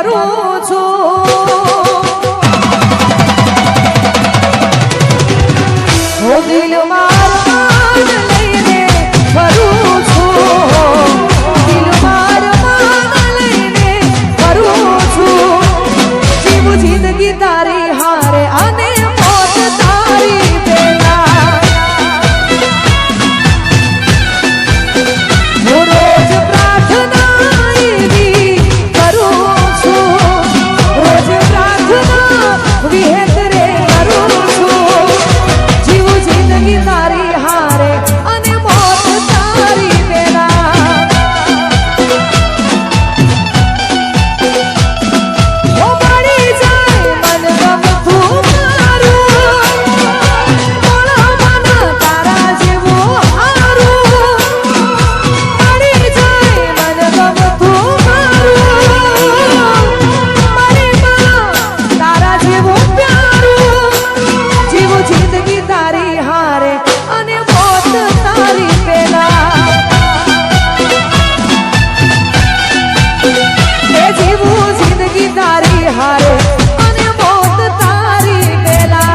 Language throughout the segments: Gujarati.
ફરું છું હો દિલ માર લઈને ફરું છું દિલ માર લઈને ફરું છું જીવ જિંદગી તારી હારે અને મોત તારી પેલા હું રોજ પ્રાર્થના એવી કરું છું રોજ પ્રાર્થના વિહેતરે કરું છું જીવ જિંદગી તારી હારે અને મોત તારી પેલા ઓ મળી જાય મન ગમતું મારું મોળા મન તારા જેવું હારું મળી જાય મન ગમતું મારું મારી માં તારા જેવું પ્યારું જીવ જિંદગી તારી હારે અને મોત તારી પેલા એ જીવું જિંદગી તારી હારે અને મોત તારી પેલા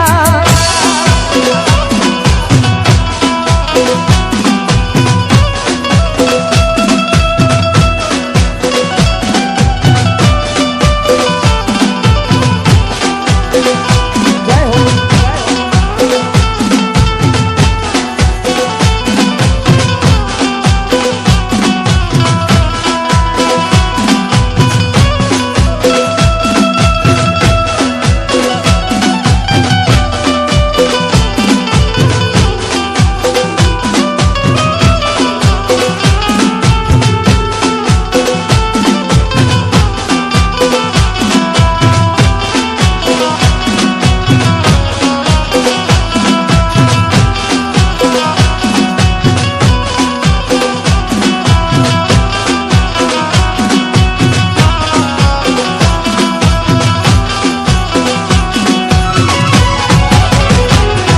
જય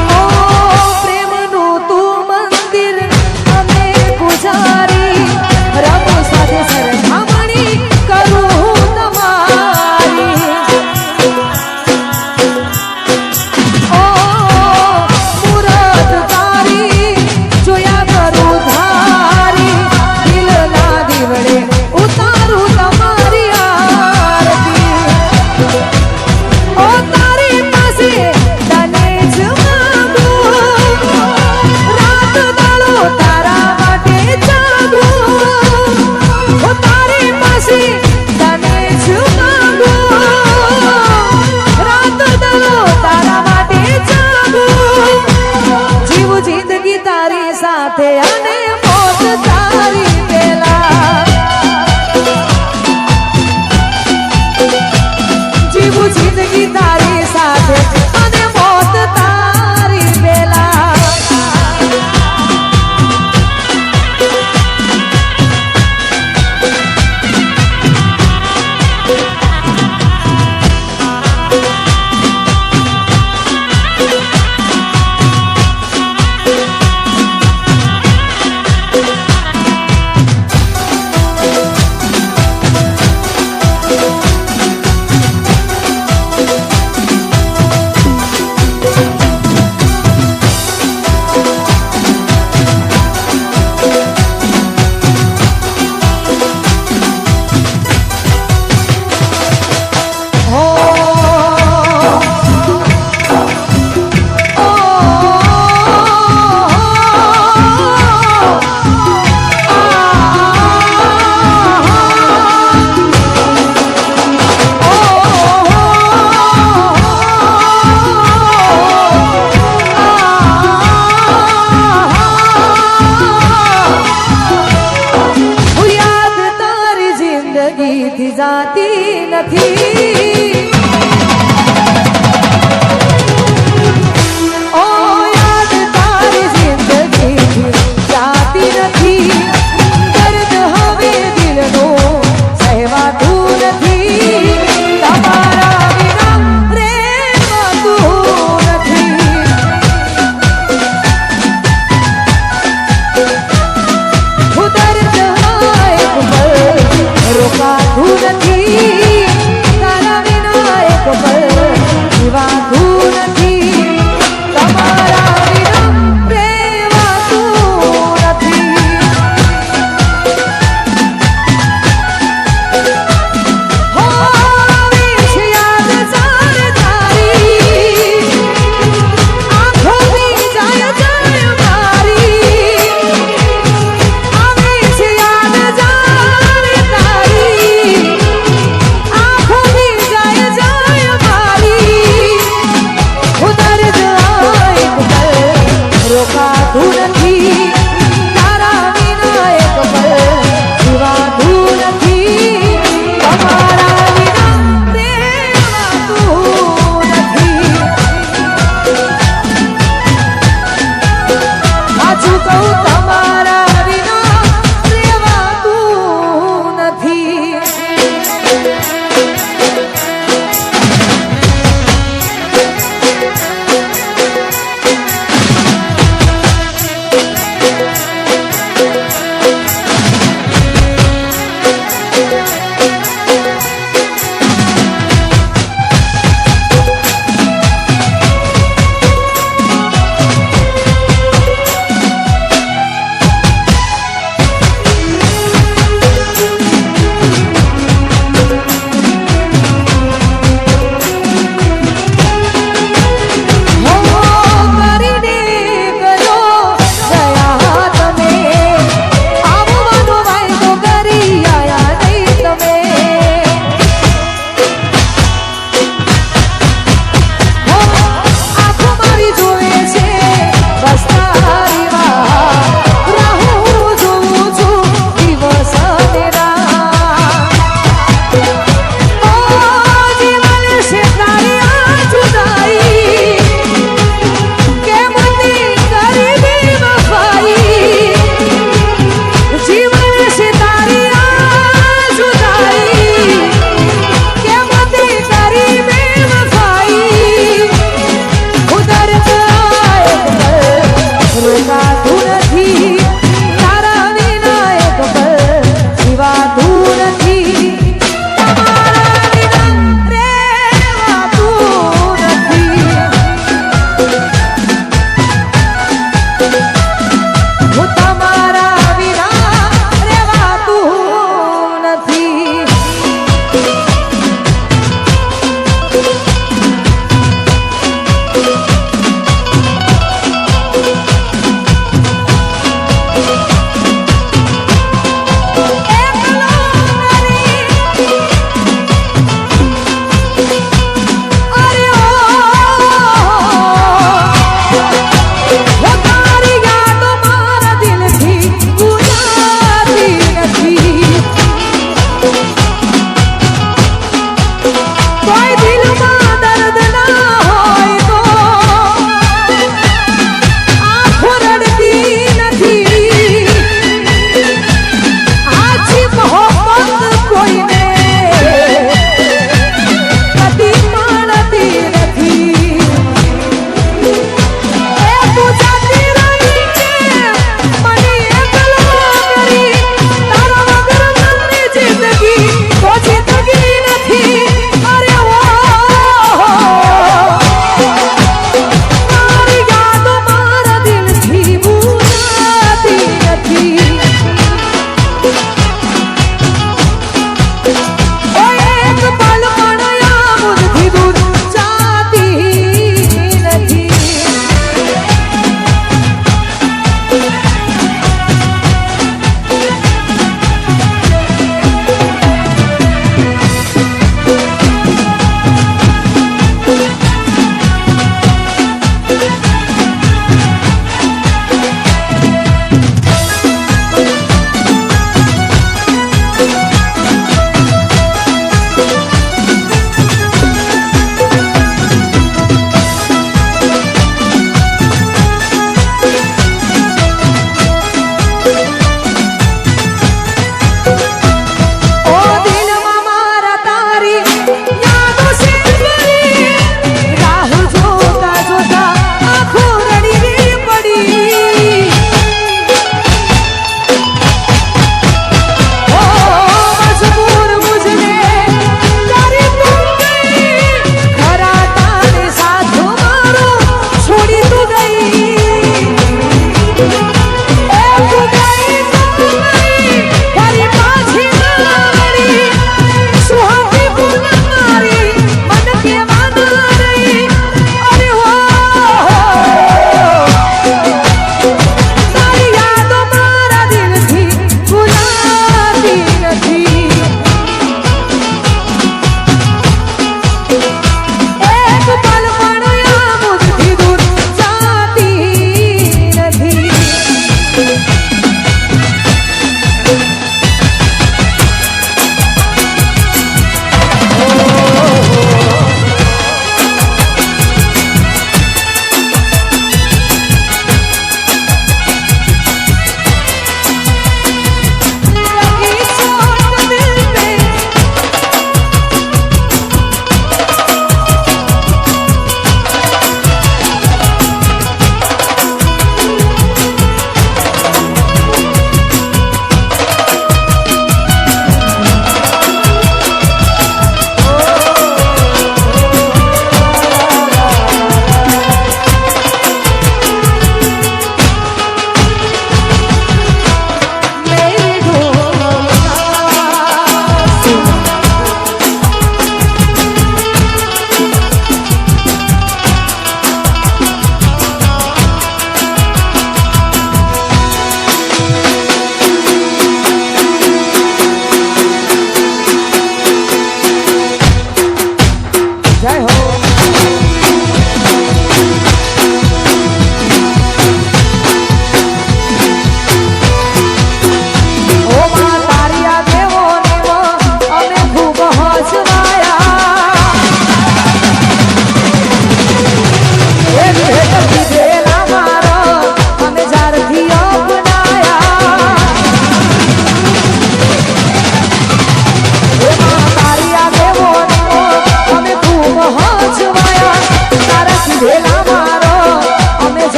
હો પ્રેમનું તું મંદિર અમે પૂજારી રબો સાથે સરખામણી કરું તમારી ઓ મૂરત તારી જોયા કરું ધારી દિલના દીવડે ઉતારું તમારી આરતી ઓ તારી પાસે તને જ માંગું રાત દાડો તારા માટે જાગું ઓ તારી પાસે તને જ માંગું રાત દાડો તારા માટે જાગું જીવ જિંદગી તારી સાથે અને મોત તારી પેલા જીવું જિંદગી તારી સાથે અને મોત તારી પેલા જાતી નથી ઓ યાદ તારી જિંદગી જાતી નથી દર્દ હવે દિલનું સહેવાતું નથી તમારા વિના રેવાતું નથી હું દર્દ રોકાતું નથી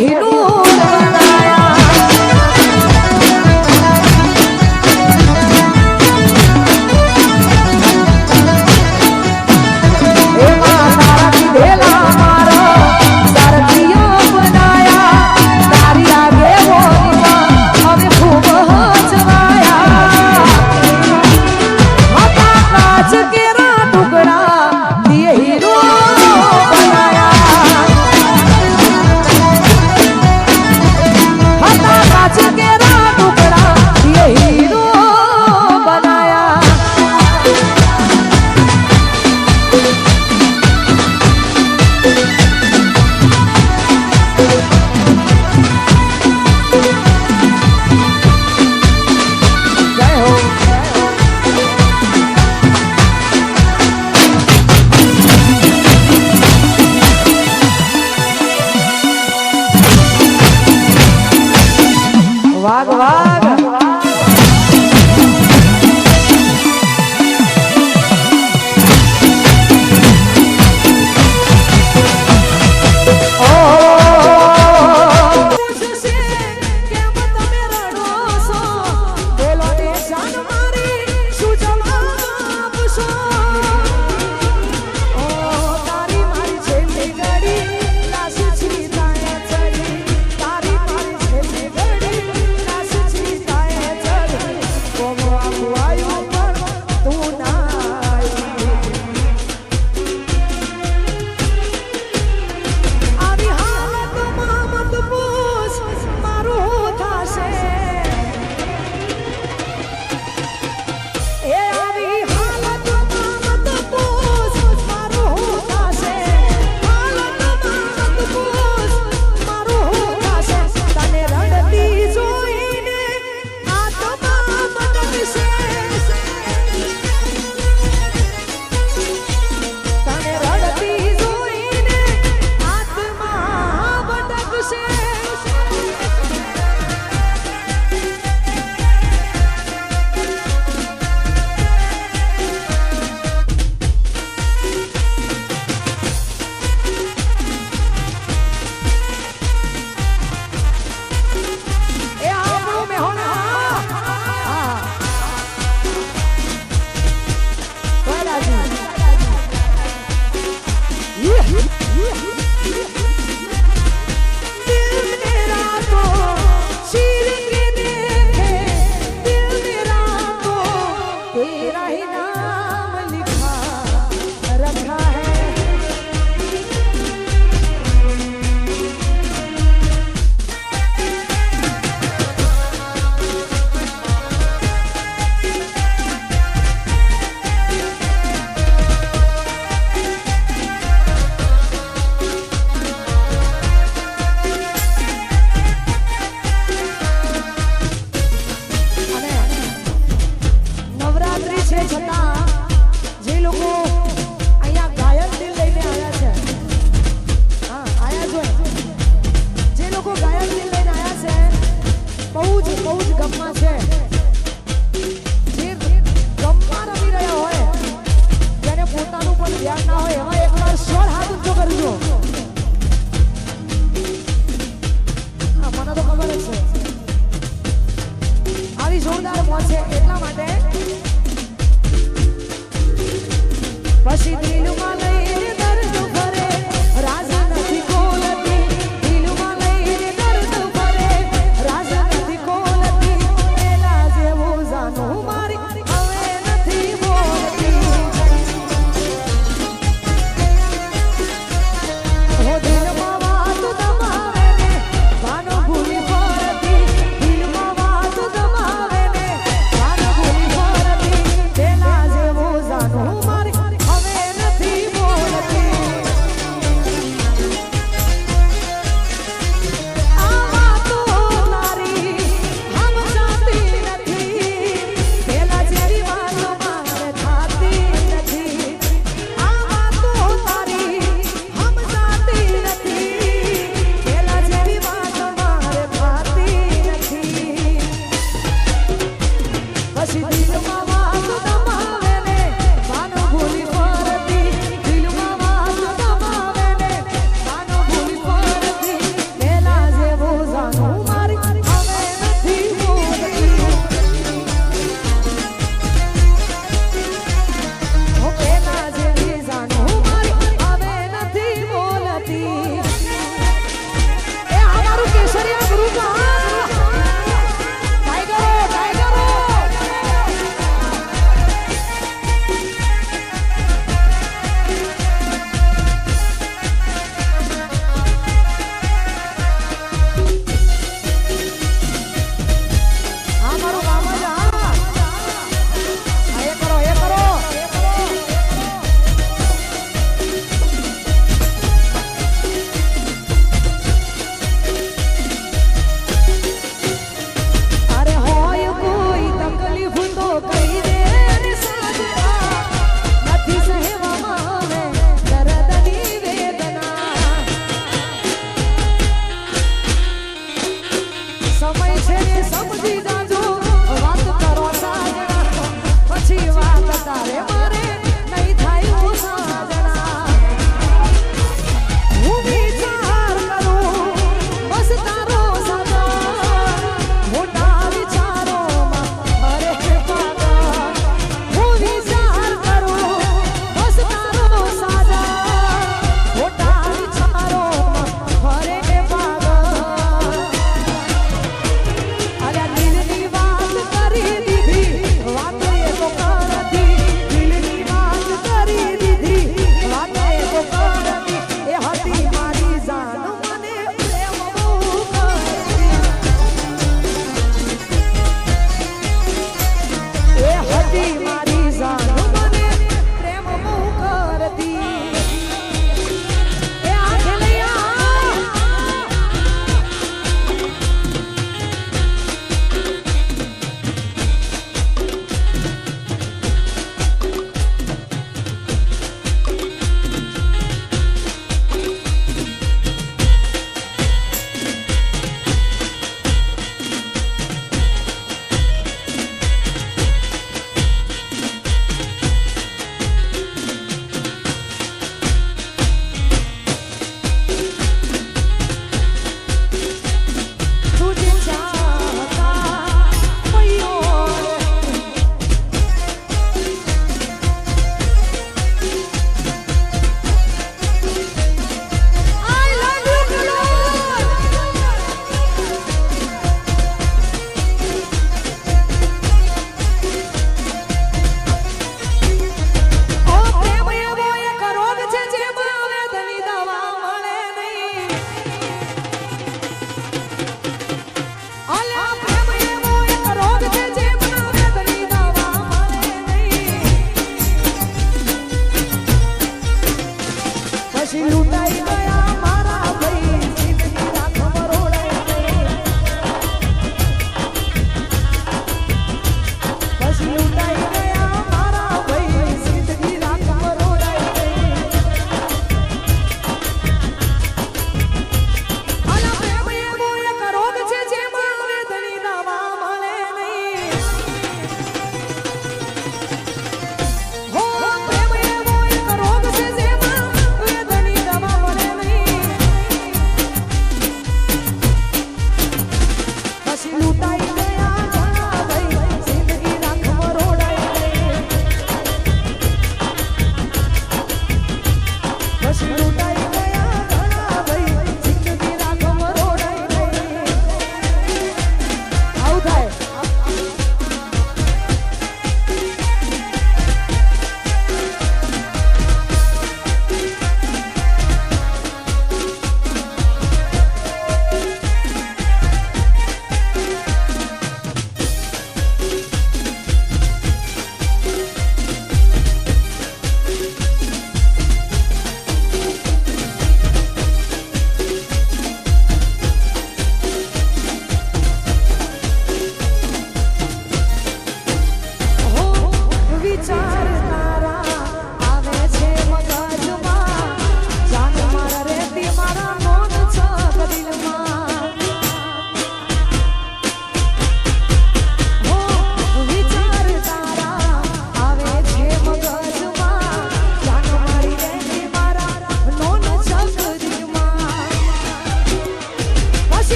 કોહિનૂર બનાયા એમાં તારા કીધેલા મારા સારથિયા બનાયા તારી આગેવાનીમાં અમે ખૂબ હચવાયા હતા કાચ કેરા ટુકડા દિયે હીરો બનાયા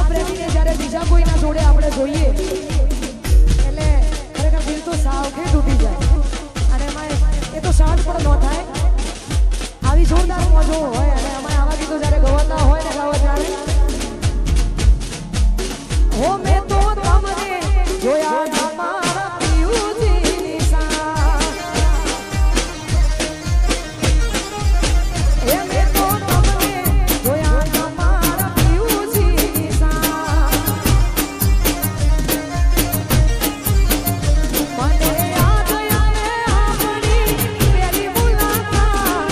પ્રેમીને જ્યારે બીજા કોઈના જોડે આપણે જોઈએ એટલે ખરેખર દિલ તો સાવખે તૂટી જાય અને એમાં એ તો શાંત પણ ન થાય આવી જોરદાર મોજો હોય અને એમાં આવા ગીતો જ્યારે ગવાતા હોય ને ગાવા ત્યારે હો મેં તો તમને જોયા તમારા પિયુજીની સા એ મેં તો તમને જોયા તમારા પિયુજીની સા મને યાદ આવે આપણી પહેલી મુલાકાત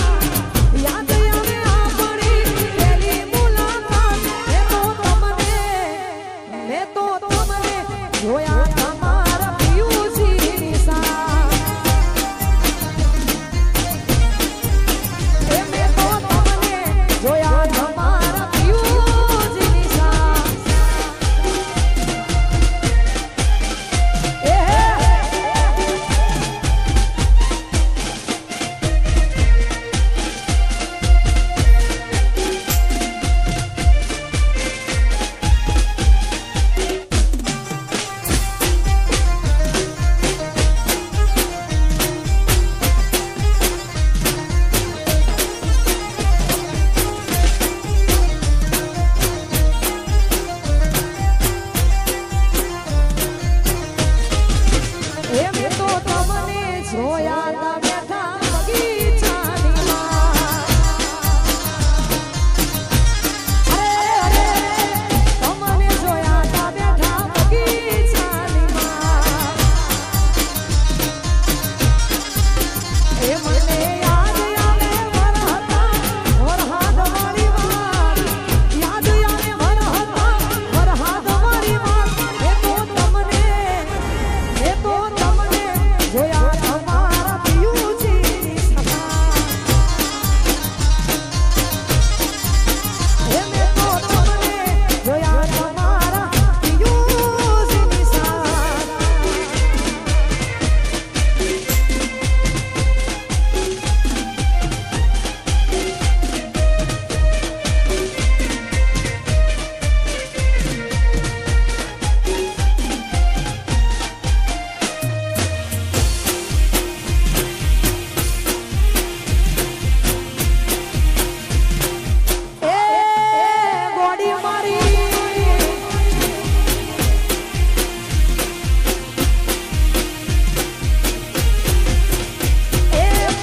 યાદ આવે આપણી પહેલી મુલાકાત મેં તો તમને જોયા તમારા પિયુજીની સા એ મેં તો તમને જોયા તમારા પિયુજીની સા મેં તો તમને જોયા તા બેઠા બગીચાની માં અરે તમને જોયા તા બેઠા બગીચાની માં એ મને યાદ આવે વરહાદ વાળી વાત યાદ આવે વરહાદ વાળી વાત એ તો તમને જોયા તમારા પિયુજીની સા એ મેં તો તમને જોયા તમારા પિયુજીની સા ગોડી મારી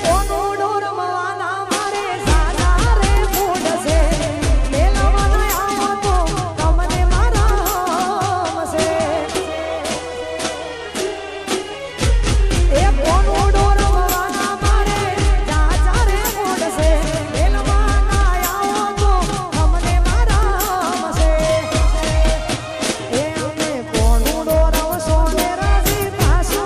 કોનું ડોરમાના મારે સાદા રે મૂડ છે મેલવાના આવો તો તમને મારા હમશે એ કોનું ડોરમાના મારે સાદા રે મૂડ છે મેલવાના આવો તો તમને મારા હમશે એ અમે કોનું ડોરવશો ને રાજી થાશો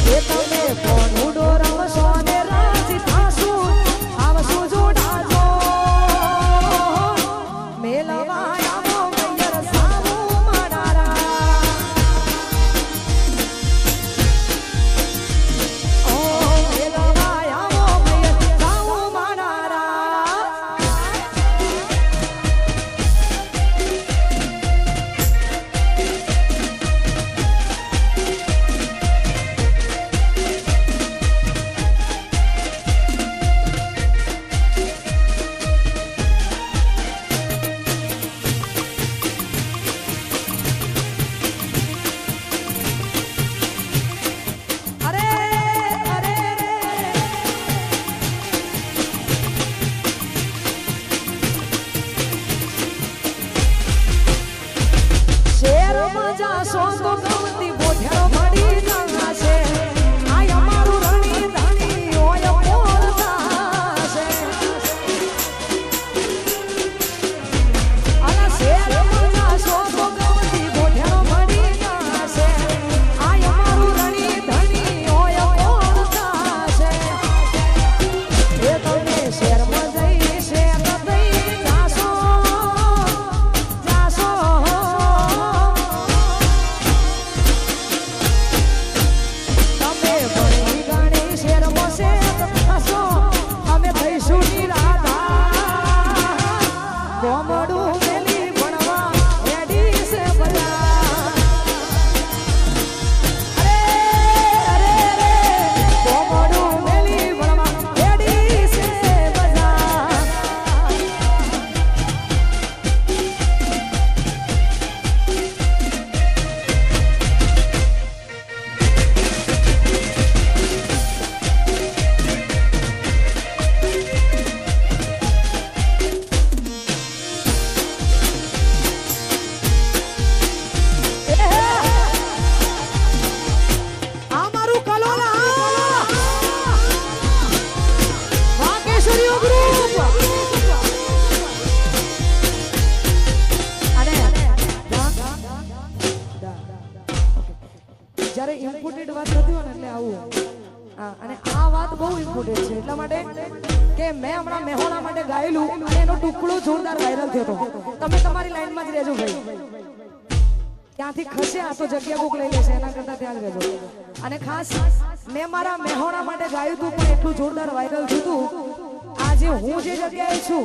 એ તમે કોનું ડોરવશો ને રાજી થાશો આવશું જોડાજો મેલવા આવો મૈયર સાવું માડારા ઓ મેલવા આવો મૈયર સાવું માડારા અરે અરે શેરમાં જાશો તો ગમતી બોઢેરો મળી જશે આ અમારું રણી ધણી હોય પોરતાશે અલા શેરમાં જાશો તો ગમતી બોઢેરો મળી જશે આ અમારું રણી ધણી હોય પોરતાશે એ તમે શેરમાં જઈ શેર દઈ જાશો જાશો આર્ય ગ્રુપ અને જ્યારે ઇમ્પોર્ટેડ વાત થતી હોય ને એટલે આવું અને આ વાત બહુ ઇમ્પોર્ટન્ટ છે એટલા માટે કે મેં હમણાં મેહોણા માટે ગાયેલું અને એનો ટુકડો જોરદાર વાયરલ થયો હતો. તમે તમારી લાઈનમાં જ રહેજો ભાઈ, ત્યાંથી ખસે આ તો જગ્યા કોક લઈ લેશે એના કરતા ત્યાં જ રહેજો. અને ખાસ મેં મારા મેહોણા માટે ગાયું હતું પણ એટલું જોરદાર વાયરલ થયું હતું. આજે હું જે જગ્યાએ છું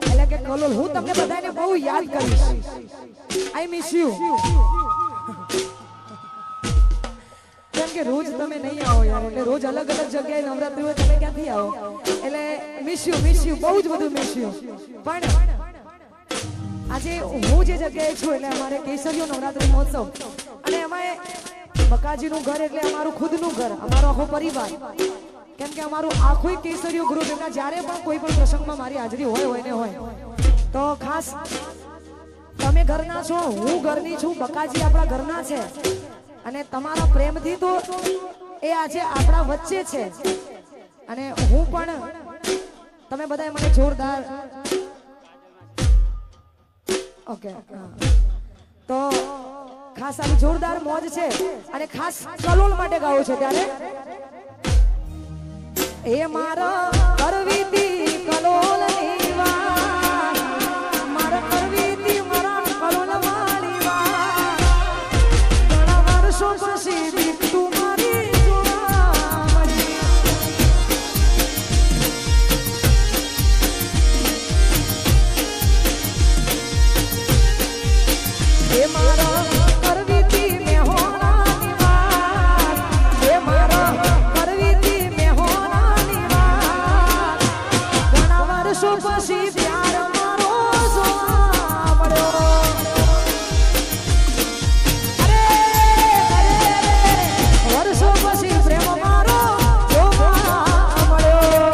એટલે કે કલોલ, હું તમને બધાને બહુ યાદ કરીશ. I miss you. કેમ કે રોજ તમે નહીં આવો યાર, એટલે રોજ અલગ અલગ જગ્યાએ નવરાત્રી હોય તમે ક્યાંથી આવો, એટલે મિસ યુ બહુ જ બધું મિસ યુ. પણ આજે હું જે જગ્યાએ છું એટલે અમારે કેસરીયો નવરાત્રી મહોત્સવ અને એમાં બકાજીનું ઘર એટલે અમારું ખુદનું ઘર, અમારો આખો પરિવાર. કેમ કે અમારું આખું કેસરીયો ગ્રુપ એટલે જ્યારે પણ કોઈ પણ પ્રસંગમાં મારી હાજરી હોય ને હોય તો ખાસ તમે ઘરના છો, હું ઘરની છું, બકાજી આપણા ઘરના છે અને તમારા પ્રેમથી તો એ આજે આપણા વચ્ચે છે. અને હું પણ તમે બધા મને જોરદાર ઓકે તો ખાસ આવી જોરદાર મોજ છે અને ખાસ કલોલ માટે ગાવું છે. ત્યારે એ મારા કરવીતી કલોલની વાત, મારા કરવીતી મારા કલોલ વાળી વાત, ઘણા વર્ષો પછી દીકતું મારી જોડામણી. એ મારા કરવીતી મેહોણાની વાત, એ મારા કરવીતી મેહોણાની વાત, ઘણા વર્ષો પછી પ્યાર મારો જોવા મળ્યો. વર્ષો પછી પ્રેમ મારો જોવા મળ્યો.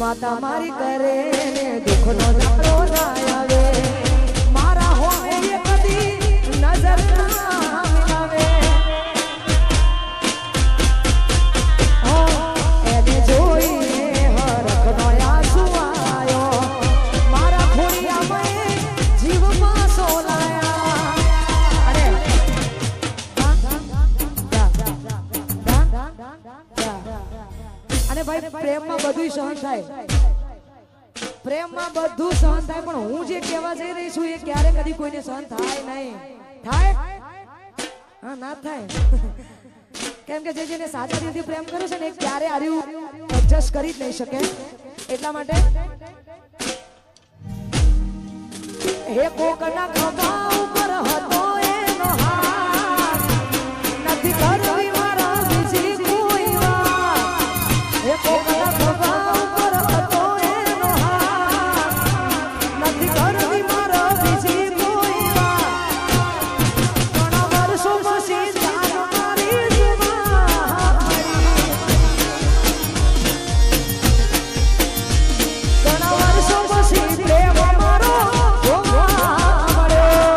માતા મારી કરે ને દુઃખનો દાડો ના આવે, મારા હોય કદી નજર ના મિલાવે. એને જોઈને હરખનો આંસુ આવ્યો, મારા ખોડિયામાં જીવમાં સોલાયા. અને ભાઈ પ્રેમમાં બધું સહન થાય, પ્રેમમાં બધું સહન થાય, પણ હું જે કહેવા જઈ રહી છું એ ક્યારે કદી કોઈને સહન થાય નહીં. થાય? હા, ના થાય. કેમ કે જેને સાચા દિલથી પ્રેમ કરે છે ને એ ક્યારે આર્યું એડજસ્ટ કરી જ નહીં શકે. એટલા માટે હે કોકના ખભા ઉપર હતો એનો હાથ, નથી કરવી મારા બીજી કોઈ વાત. હે કોકના ખભા ઉપર હતો એનો હાથ, નથી કરવી મારા બીજી કોઈ વાત. ઘણા વર્ષો પછી જાન મારી જુમારી, ઘણા વર્ષો પછી પ્રેમ મારો જોવા મળ્યો.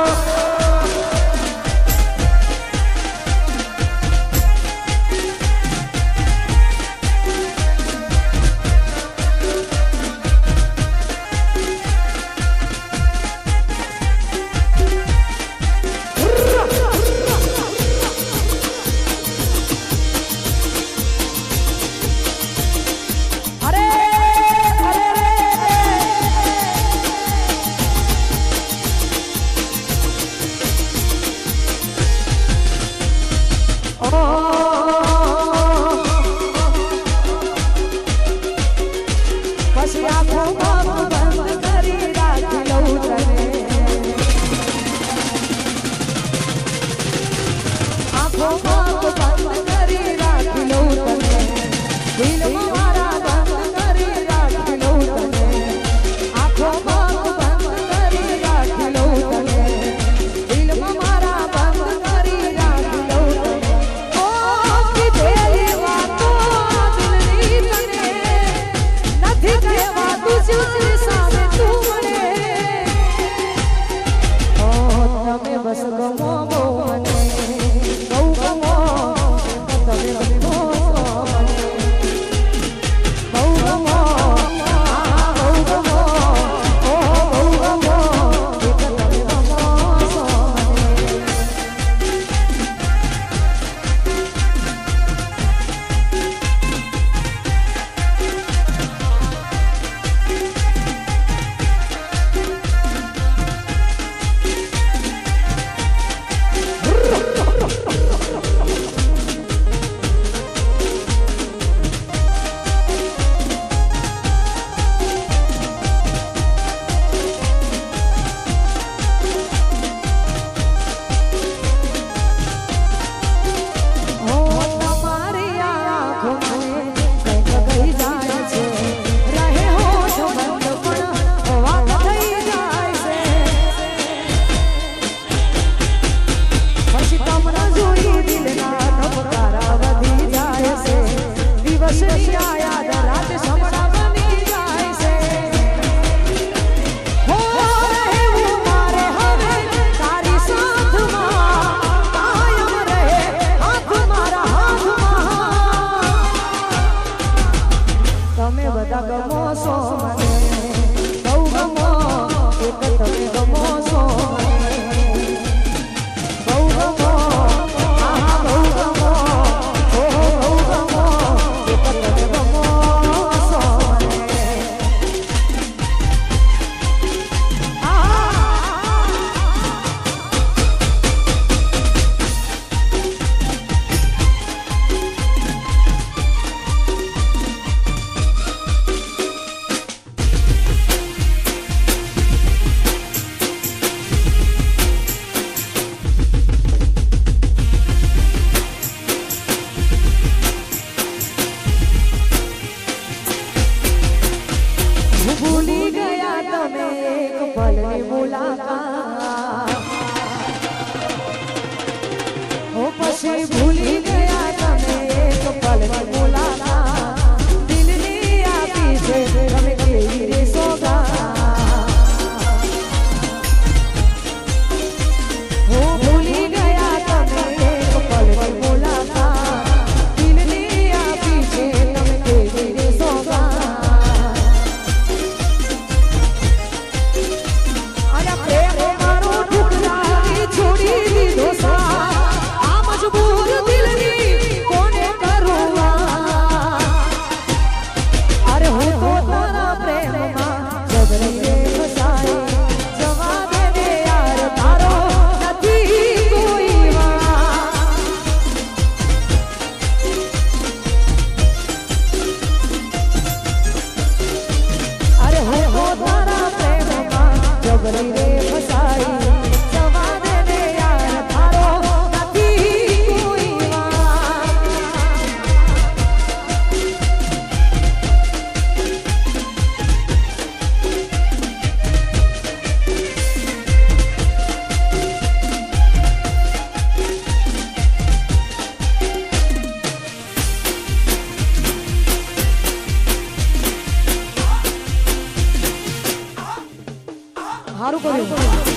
કર્યું.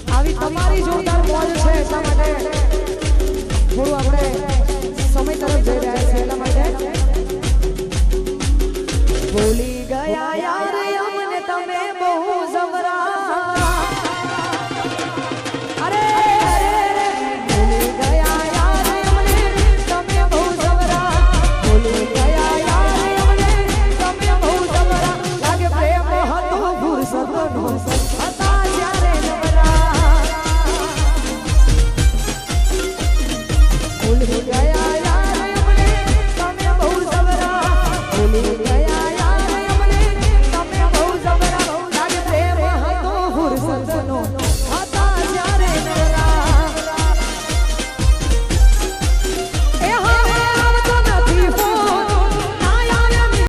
આવી તમારી જોરદાર મોજ છે એટલા માટે થોડું આપણે સમય તરફ જઈ રહ્યા છીએ એટલા માટે ભૂલી ગયા